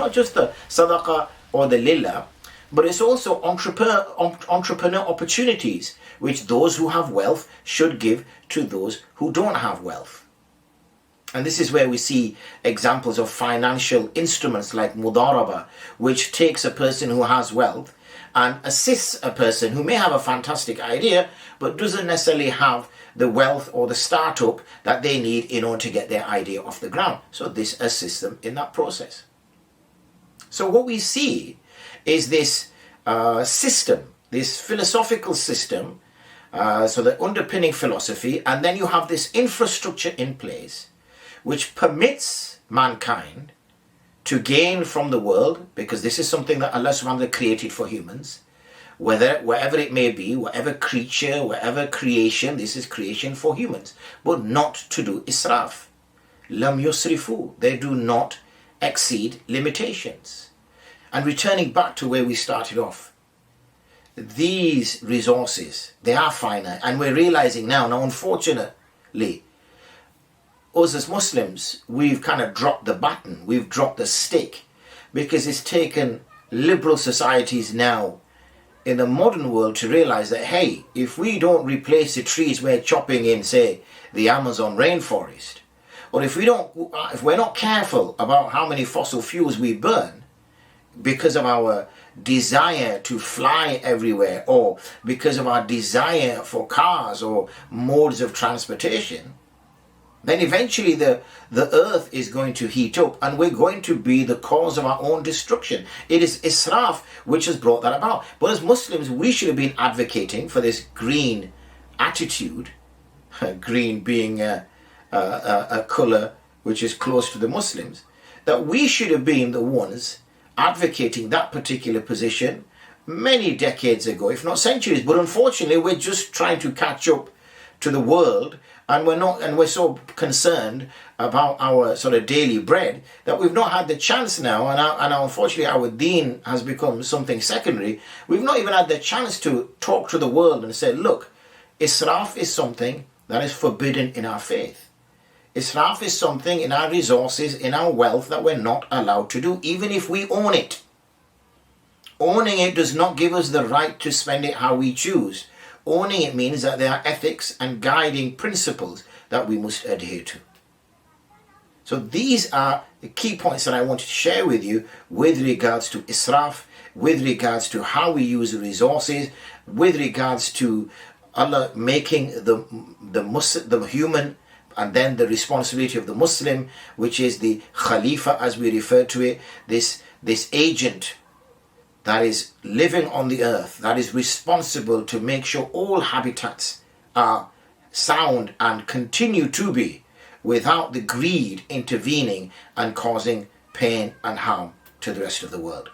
not just the sadaqah or the lillah, but it's also entrepreneur opportunities, which those who have wealth should give to those who don't have wealth. And this is where we see examples of financial instruments like Mudarabah, which takes a person who has wealth and assists a person who may have a fantastic idea, but doesn't necessarily have the wealth or the startup that they need in order to get their idea off the ground. So this assists them in that process. So what we see is this system, this philosophical system, so the underpinning philosophy, and then you have this infrastructure in place which permits mankind to gain from the world, because this is something that Allah subhanahu wa ta'ala created for humans, wherever it may be, whatever creature, whatever creation, this is creation for humans, but not to do israf. Lam yusrifu, they do not exceed limitations. And returning back to where we started off, these resources, they are finite, and we're realizing now unfortunately, us as Muslims, we've kind of dropped the baton, we've dropped the stick, because it's taken liberal societies now in the modern world to realize that, hey, if we don't replace the trees we're chopping in, say, the Amazon rainforest, or if we're not careful about how many fossil fuels we burn because of our desire to fly everywhere, or because of our desire for cars or modes of transportation, then eventually the earth is going to heat up and we're going to be the cause of our own destruction. It is israf which has brought that about. But as Muslims, we should have been advocating for this green attitude, green being a colour which is close to the Muslims, that we should have been the ones advocating that particular position many decades ago, if not centuries. But unfortunately, we're just trying to catch up to the world, and we're so concerned about our sort of daily bread that we've not had the chance now, and unfortunately our deen has become something secondary. We've not even had the chance to talk to the world and say, look, israf is something that is forbidden in our faith. Israf is something in our resources, in our wealth, that we're not allowed to do, even if we own it. Owning it does not give us the right to spend it how we choose. Owning it means that there are ethics and guiding principles that we must adhere to. So these are the key points that I wanted to share with you with regards to israf, with regards to how we use the resources, with regards to Allah making the human and then the responsibility of the Muslim, which is the Khalifa as we refer to it, this agent that is living on the earth, that is responsible to make sure all habitats are sound and continue to be, without the greed intervening and causing pain and harm to the rest of the world.